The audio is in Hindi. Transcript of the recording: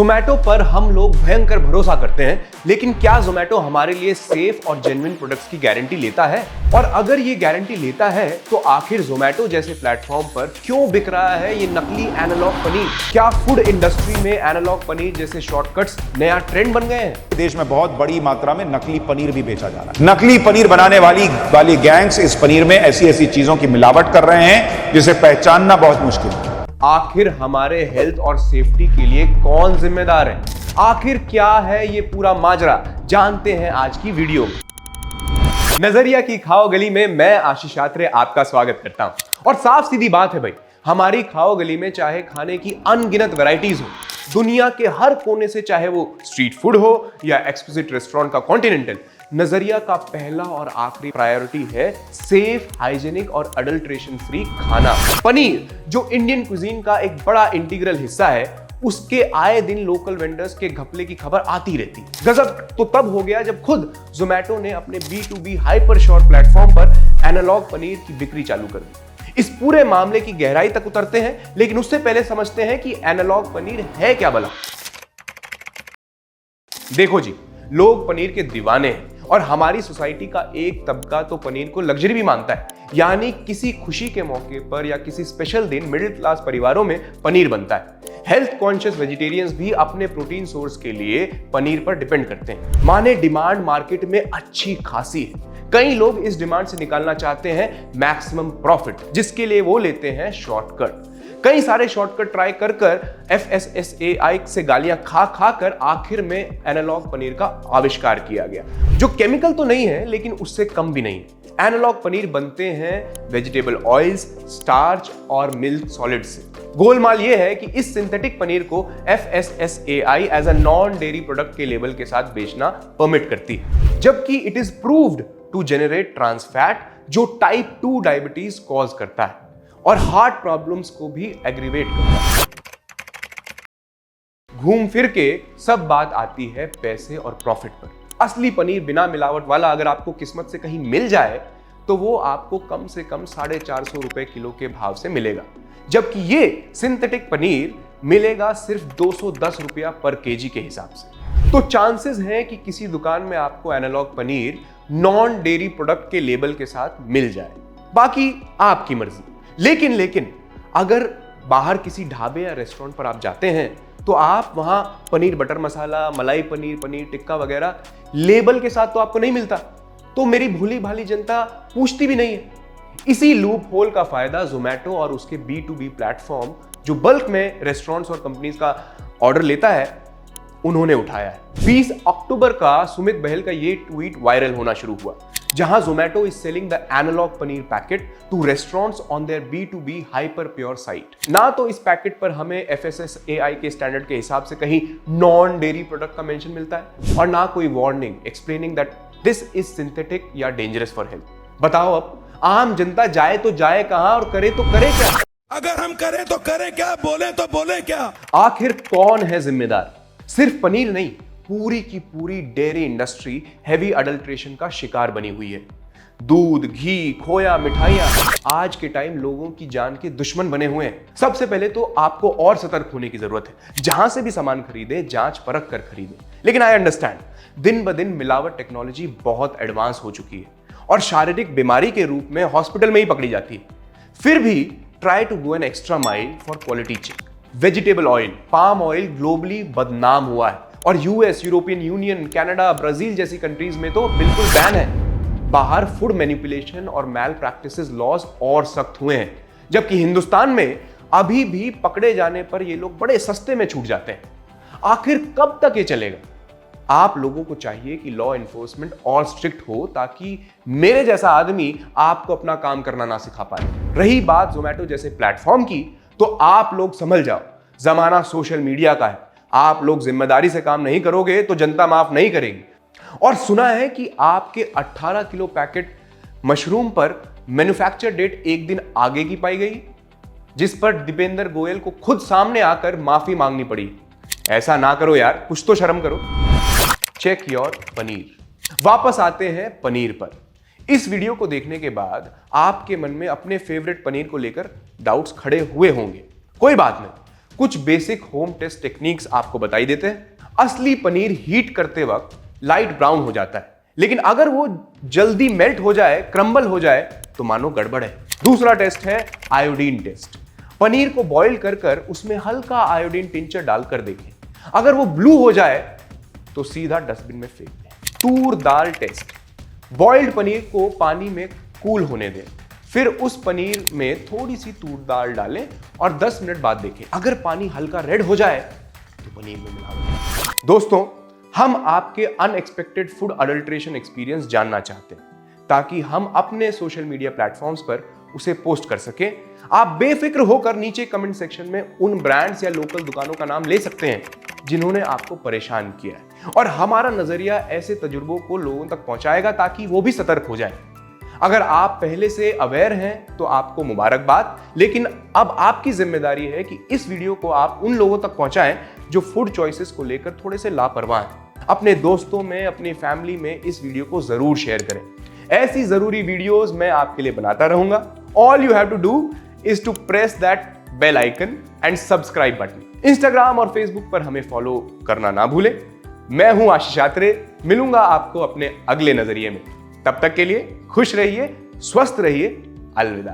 जोमैटो पर हम लोग भयंकर भरोसा करते हैं, लेकिन क्या जोमैटो हमारे लिए सेफ और जेन्युइन प्रोडक्ट्स की गारंटी लेता है? और अगर ये गारंटी लेता है तो आखिर जोमैटो जैसे प्लेटफॉर्म पर क्यों बिक रहा है ये नकली एनालॉग पनीर? क्या फूड इंडस्ट्री में एनालॉग पनीर जैसे शॉर्टकट्स नया ट्रेंड बन गए हैं? देश में बहुत बड़ी मात्रा में नकली पनीर भी बेचा जा रहा है। नकली पनीर बनाने वाली गैंग्स इस पनीर में ऐसी चीजों की मिलावट कर रहे हैं जिसे पहचानना बहुत मुश्किल है। आखिर हमारे हेल्थ और सेफ्टी के लिए कौन जिम्मेदार है? आखिर क्या है ये पूरा माजरा? जानते हैं आज की वीडियो में। नजरिया की खाओ गली में मैं आशीष आत्रे आपका स्वागत करता हूं। और साफ सीधी बात है भाई, हमारी खाओ गली में चाहे खाने की अनगिनत वैरायटीज हो, दुनिया के हर कोने से, चाहे वो स्ट्रीट फूड हो या एक्सक्लूसिव रेस्टोरेंट का कॉन्टिनेंटल, नजरिया का पहला और आखिरी प्रायोरिटी है सेफ, हाइजेनिक और अडल्ट्रेशन फ्री खाना। पनीर जो इंडियन कुजीन का एक बड़ा इंटीग्रल हिस्सा है, उसके आए दिन लोकल वेंडर्स के घपले की खबर आती रहती। गजब तो तब हो गया जब खुद जोमैटो ने अपने B2B हाइपर शॉर्ट प्लेटफॉर्म पर एनालॉग पनीर की बिक्री चालू कर दी। इस पूरे मामले की गहराई तक उतरते हैं, लेकिन उससे पहले समझते हैं कि एनालॉग पनीर है क्या भला। देखो जी, लोग पनीर के दीवाने हैं और हमारी सोसाइटी का एक तबका तो पनीर को लग्जरी भी मानता है। यानी किसी खुशी के मौके पर या किसी स्पेशल दिन मिडिल क्लास परिवारों में पनीर बनता है। हेल्थ कॉन्शियस वेजिटेरियंस भी अपने प्रोटीन सोर्स के लिए पनीर पर डिपेंड करते हैं। माने डिमांड मार्केट में अच्छी खासी है। कई लोग इस डिमांड से निकालना चाहते हैं मैक्सिमम प्रॉफिट, जिसके लिए वो लेते हैं शॉर्टकट। कई सारे शॉर्टकट ट्राई कर FSSAI से गालियां खा कर आखिर में एनालॉग पनीर का आविष्कार किया गया, जो केमिकल तो नहीं है लेकिन उससे कम भी नहीं है। एनालॉग पनीर बनते हैं वेजिटेबल ऑयल्स, स्टार्च और मिल्क सॉलिड से। गोलमाल यह है कि इस सिंथेटिक पनीर को FSSAI as a non dairy product के लेबल के साथ बेचना परमिट करती है, जबकि it is proved to generate trans fat, जो टाइप 2 डायबिटीज कॉज करता है और हार्ट प्रॉब्लम्स को भी एग्रीवेट करता है। घूम फिर के सब बात आती है पैसे और प्रॉफिट पर। असली पनीर बिना मिलावट वाला अगर आपको किस्मत से कहीं मिल जाए तो वो आपको कम से कम 450 रुपए किलो के भाव से मिलेगा, जबकि ये सिंथेटिक पनीर मिलेगा सिर्फ 210 रुपया पर केजी के हिसाब से। तो चांसेस हैं कि किसी दुकान में आपको analogue paneer non dairy product के लेबल के साथ मिल जाए, बाकी आपकी मर्जी। लेकिन अगर बाहर किसी ढाबे या रेस्टोरेंट पर आप जाते हैं तो आप वहां पनीर बटर मसाला, मलाई पनीर, पनीर टिक्का वगैरह लेबल के साथ तो आपको नहीं मिलता। तो मेरी भोली भाली जनता पूछती भी नहीं है। इसी लूप होल का फायदा जोमैटो और उसके B2B प्लेटफॉर्म, जो बल्क में रेस्टोरेंट्स और कंपनीज का ऑर्डर लेता है, उन्होंने उठाया है। 20 अक्टूबर का सुमित बहल का ये ट्वीट वायरल होना शुरू हुआ, जहां Zomato is selling the analogue paneer packet to restaurants on their B2B hyper pure site. ना तो इस पैकेट पर हमें FSSAI के स्टैंडर्ड के हिसाब से कहीं नॉन डेयरी प्रोडक्ट का मेंशन मिलता है, और ना कोई warning explaining that this is synthetic या डेंजरस फॉर हेल्थ। बताओ अब आम जनता जाए तो जाए कहां और करे तो करे क्या? अगर हम करें तो करें क्या, बोले तो बोले क्या? आखिर कौन है जिम्मेदार? सिर्फ पनीर नहीं, पूरी की पूरी डेयरी इंडस्ट्री हेवी अडल्ट्रेशन का शिकार बनी हुई है। दूध, घी, खोया, मिठाइयां आज के टाइम लोगों की जान के दुश्मन बने हुए हैं। सबसे पहले तो आपको और सतर्क होने की जरूरत है। जहां से भी सामान खरीदें, जांच परख कर खरीदें। लेकिन आई अंडरस्टैंड, दिन ब दिन मिलावट टेक्नोलॉजी बहुत एडवांस हो चुकी है और शारीरिक बीमारी के रूप में हॉस्पिटल में ही पकड़ी जाती है। फिर भी try to go an extra mile for quality check. Vegetable oil, palm oil globally बदनाम हुआ है और US, European Union, Canada, Brazil जैसी कंट्रीज में तो बिल्कुल बैन है। बाहर फूड मैनिपुलेशन और मैल प्रैक्टिसेस लॉज और सख्त हुए हैं, जबकि हिंदुस्तान में अभी भी पकड़े जाने पर ये लोग बड़े सस्ते में छूट जाते हैं। आखिर कब तक ये चलेगा? आप लोगों को चाहिए कि लॉ एनफोर्समेंट और स्ट्रिक्ट हो, ताकि मेरे जैसा आदमी आपको अपना काम करना ना सिखा पाए। रही बात जोमैटो जैसे प्लेटफॉर्म की, तो आप लोग समझ जाओ, जमाना सोशल मीडिया का है। आप लोग जिम्मेदारी से काम नहीं करोगे तो जनता माफ नहीं करेगी। और सुना है कि आपके 18 किलो पैकेट मशरूम पर मैन्युफैक्चर डेट एक दिन आगे की पाई गई, जिस पर दीपेंद्र गोयल को खुद सामने आकर माफी मांगनी पड़ी। ऐसा ना करो यार, कुछ तो शर्म करो। Check your paneer. वापस आते हैं पनीर पर। इस वीडियो को देखने के बाद आपके मन में अपने फेवरेट पनीर को लेकर डाउट्स खड़े हुए होंगे। कोई बात नहीं, कुछ बेसिक होम टेस्ट टेक्निक्स आपको बताई देते हैं। असली पनीर हीट करते वक्त लाइट ब्राउन हो जाता है, लेकिन अगर वो जल्दी मेल्ट हो जाए, क्रम्बल हो जाए, तो मानो गड़बड़ है। दूसरा टेस्ट है आयोडीन टेस्ट। पनीर को बॉईल कर उसमें हल्का आयोडीन टिंचर डालकर देखें, अगर वो ब्लू हो जाए तो सीधा डस्टबिन में फेंक दें। तूर दाल टेस्ट। बॉइल्ड पनीर को पानी में कूल होने दें, फिर उस पनीर में थोड़ी सी तूर दाल डालें और 10 मिनट बाद देखें, अगर पानी हल्का रेड हो जाए तो पनीर में मिलावट है। दोस्तों, हम आपके अनएक्सपेक्टेड फूड अडल्ट्रेशन एक्सपीरियंस जानना चाहते हैं ताकि हम अपने सोशल मीडिया प्लेटफॉर्म्स पर उसे पोस्ट कर सकें। आप बेफिक्र होकर नीचे कमेंट सेक्शन में उन ब्रांड्स या लोकल दुकानों का नाम ले सकते हैं जिन्होंने आपको परेशान किया है, और हमारा नजरिया ऐसे तजुर्बों को लोगों तक पहुंचाएगा ताकि वो भी सतर्क हो जाएं। अगर आप पहले से अवेयर हैं तो आपको मुबारकबाद, लेकिन अब आपकी जिम्मेदारी है कि इस वीडियो को आप उन लोगों तक पहुंचाएं जो फूड चॉइसेस को लेकर थोड़े से लापरवाह हैं। अपने दोस्तों में, अपनी फैमिली में इस वीडियो को जरूर शेयर करें। ऐसी जरूरी वीडियोस मैं आपके लिए बनाता रहूंगा। All you have to do is to press that bell icon and subscribe button. Instagram और फेसबुक पर हमें फॉलो करना ना भूलें। मैं हूं आशीष आत्रे, मिलूंगा आपको अपने अगले नजरिए में। तब तक के लिए खुश रहिए, स्वस्थ रहिए, अलविदा।